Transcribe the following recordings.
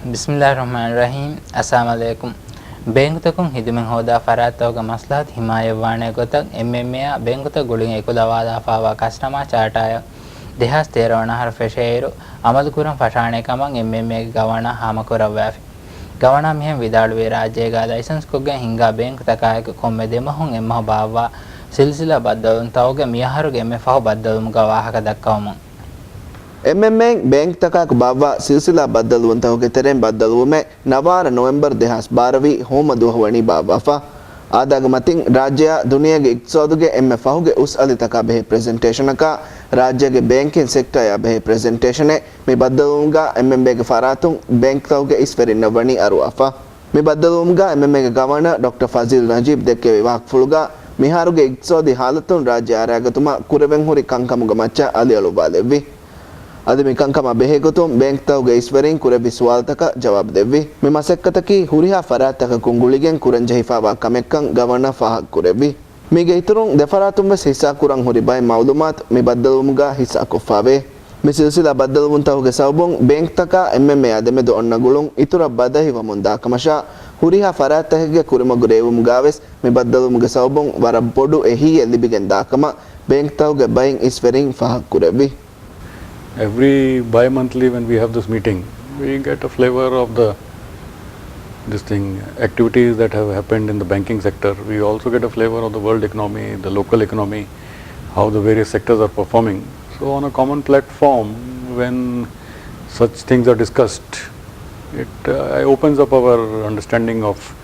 Bismillahirrahmanirrahim. Assalamualaikum. Bengutakun hidumen hoda faratawga maslahat himaya wane gotak MMA benguta gulin ekulawada fawa customer chartaya dehas terawana har fesheiru amadukuram fashane kaman MMA gawana hamakurawafi gawana mihem vidaluwe rajyega license koggen hinga bengutakayak komme demahun emma bawa silsila baddalun tawge miyaharuge emme fahu baddalum gawahaka dakkawmun MMA bank तक बाबा सिलसिला बदलवंत हो के तेरे बदलवु में noir नवंबर 2012 home दुहवणी बाबाफा आदाग मतिंग राज्य दुनिया के इक्सोद के एमएफ हो के उस अली तक बे प्रेजेंटेशन का राज्य के बैंकिंग सेक्टर या बे प्रेजेंटेशन है मैं बदलूंगा एमएमए के फरातुं बैंक तो के इस फेरी नवणी अरुआफा मैं बदलूंगा एमएमए के गवर्नर डॉक्टर फाजिल नजीब देख के वाकफुलगा मिहारु के इक्सोदी हालतुं राज्य आरागतुमा कुरेवें हुरी कंकमुगा मच्चा अली अलुबालेवी आदमी कंकमा बेहेगुतुम बैंक तवगे ईश्वरीन कुरे बिस्वाल तक जवाब देवी मे मसक्कत की हुरिहा फरात तक कुंगुलिगें कुरन जहिफावा कमेक्कं गवर्नर फाहक कुरेवी मीगे इतरुं देफरातुम वे हिस्सा कुरं हुरी बाय मालूमात मे बदलुमगा हिस्सा कुफावे मे सिलसिला बदलुन तवगे सबुं बैंक तक एमएमए आदमे दो अन्नगुलुं इतुरा बदहि वमुंदा कमशा हुरिहा फरात तकगे कुरेमगुरेवुम गावेस मे बदलुमगे सबुं वर बोडु एही लिबिगें दाकमा बैंक तवगे बाइंग ईश्वरीन फाहक कुरेवी Every bi-monthly when we have this meeting, we get a flavor of this thing, activities that have happened in the banking sector. We also get a flavor of the world economy, the local economy, how the various sectors are performing. So on a common platform, when such things are discussed, it opens up our understanding of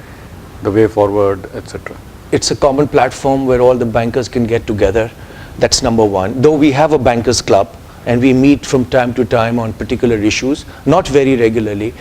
the way forward, etc. It's a common platform where all the bankers can get together. That's number one. Though we have a bankers club, and we meet from time to time on particular issues, not very regularly,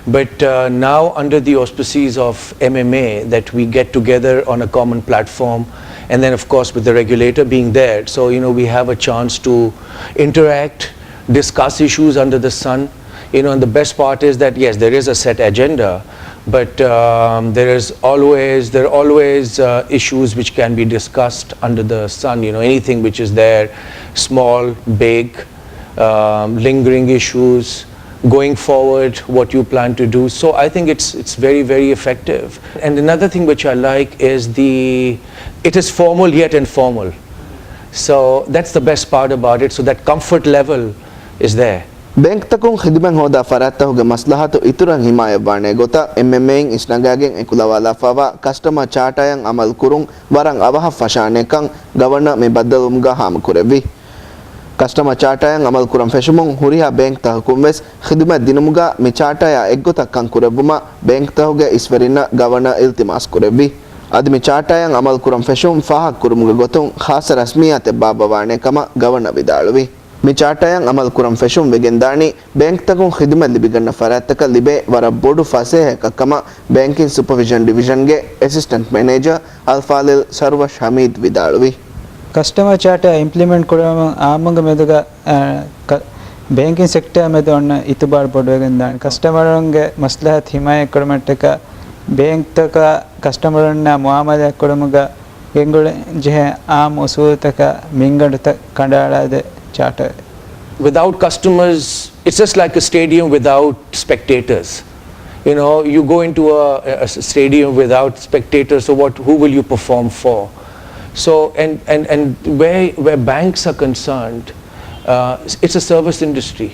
but now under the auspices of MMA that we get together on a common platform, and then of course with the regulator being there, so we have a chance to interact, discuss issues under the sun, and the best part is that yes, there is a set agenda, but there are always issues which can be discussed under the sun, anything which is there, small, big, lingering issues, going forward, what you plan to do. So I think it's very, very effective. And another thing which I like is it is formal yet informal. So that's the best part about it. So that comfort level is there. Bank तकुं खिदमन होदा फरात होगे मसलहत इतुरं हिमाय बाने गोता एमएमएं इसनगागें एकुलावाला फावा कस्टमर चार्टायं अमल कुरुं वरंग अवह फशाने कंग गवर्नर में बदलुमगा हाम कुरेवी कस्टमर चार्टायं अमल कुरं फेशमुं हुरिहा बैंक तहकुम वेस खिदमत दिनुमुगा में चार्टाया एग्गोता कंग कुरेबुमा बैंक तहोगे इसवरिना गवर्नर इल्तिमास कुरेवी आदमी चार्टायं अमल कुरं फेशुम फाहक कुरुमुगा गोतुं खास रस्मियत बाबवाने कमा गवर्नर विदालवी में चार्टायं अमल कुरं फेशुम वेगेंदानी बैंक तकुं खिदमत लिबिगन्न फरातक लिबे वर बोडु फासे है कमा बैंकिंग सुपरविजन डिवीजन गे असिस्टेंट मैनेजर अल्फालिल सर्वश हमीद विदालवी कस्टमर चार्ट इंप्लीमेंट करम आमंग मेदुगा बैंकिंग सेक्टर में दोन इतबार बोडवेगंदा कस्टमरंगे मसलहत हिमाय करमटक बैंक तक कस्टमरन मुआमला करमगा गेंगुल जे आम उसूल तक मिंगड तक कंडाला दे chart Without customers, it's just like a stadium without spectators. You go into a stadium without spectators, so who will you perform for? So, and where banks are concerned, it's a service industry.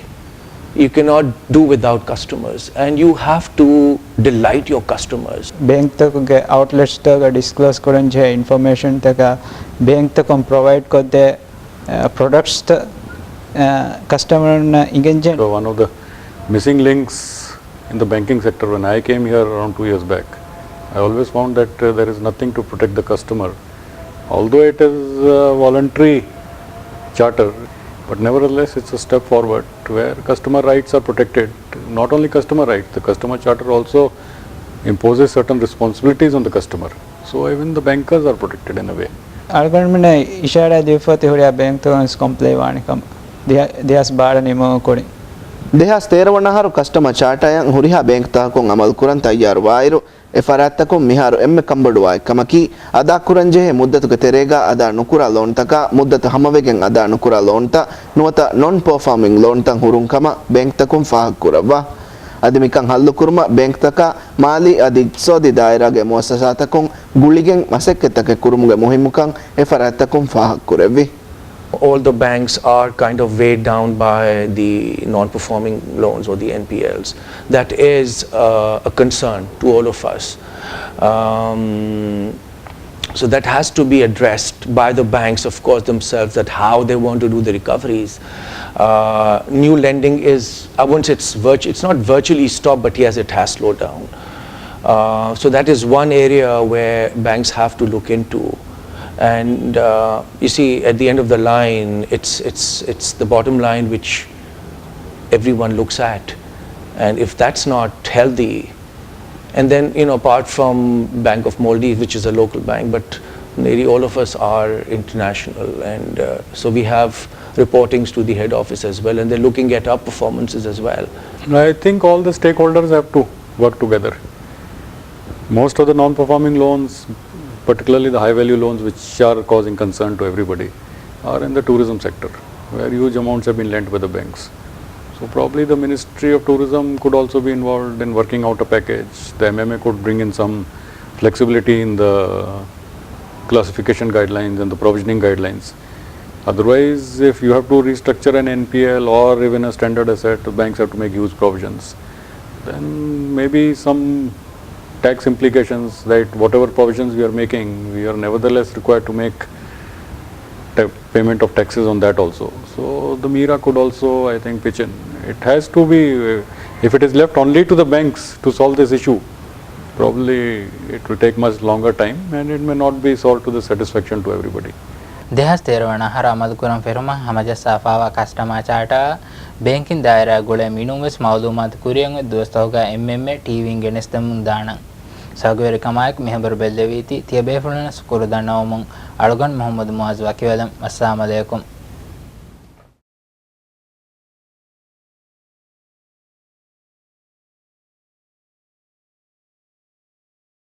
You cannot do without customers, and you have to delight your customers. Bank तक के outlets तक disclose करन जे information तक bank तक हम provide कर दे products तक customer न engage. So one of the missing links in the banking sector when I came here around 2 years back, I always found that there is nothing to protect the customer. Although it is a voluntary charter, but nevertheless it's a step forward where customer rights are protected. Not only customer rights, the customer charter also imposes certain responsibilities on the customer. So even the bankers are protected in a way. Argument इशारा देफते हो रहा bank तो इस complain वाने कम देहास बार निमो कोड़ी देहास तेरवनहारो customer चार्टायं हुरिहा bank तहकुं अमल कुरन तैयार वायरो एफरातकुं मिहारो एम्मे कंबडुवाय कमकी अदा कुरंजे मुद्दतु के तेरेगा अदा नुकुरा लोन तका मुद्दत हमवेगें अदा नुकुरा लोन ता नुवता नॉन परफॉर्मिंग लोन तं हुरुं कमा बैंक तकुं फाहक कुरवा adimikan hallu kurma bank taka mali adi iqtisadi dairage muassasatakum guligen masekketake kurumuge muhimmukan e farattakum fahak kurevi. All the banks are kind of weighed down by the non-performing loans or the NPLs. That is a concern to all of us. So that has to be addressed by the banks, of course, themselves, that how they want to do the recoveries. New lending is, I won't say it's not virtually stopped, but yes, it has slowed down. So that is one area where banks have to look into. And you see, at the end of the line, it's the bottom line which everyone looks at. And if that's not healthy, and then, apart from Bank of Maldives, which is a local bank, but nearly all of us are international. And so we have reportings to the head office as well, and they're looking at our performances as well. I think all the stakeholders have to work together. Most of the non-performing loans, particularly the high-value loans which are causing concern to everybody, are in the tourism sector, where huge amounts have been lent by the banks. So probably the Ministry of Tourism could also be involved in working out a package. The MMA could bring in some flexibility in the classification guidelines and the provisioning guidelines. Otherwise, if you have to restructure an NPL or even a standard asset, the banks have to make huge provisions. Then maybe some tax implications, that whatever provisions we are making, we are nevertheless required to make payment of taxes on that also. So the MIRA could also, I think, pitch in. It has to be, if it is left only to the banks to solve this issue, probably it will take much longer time and it may not be solved to the satisfaction to everybody. දෙහස් තේරවන හර අමදුකුරම් ෆෙරුම හමජස්සාෆාවා කස්ටමා චාටා banking දායරා ගොල මිනුමස් මවලුමාත් Kurien දොස්තෝගා එම්එම්ඒ ටීවින් ගෙනස්තමුන් දානං සගවර කමායක මෙහබර බෙල්ලවීති තියබේෆුනස් කුරදන්නවමුන් අලගන් Muhammad මුඅස් වකිවලම් අස්සලාමු අලයිකුම්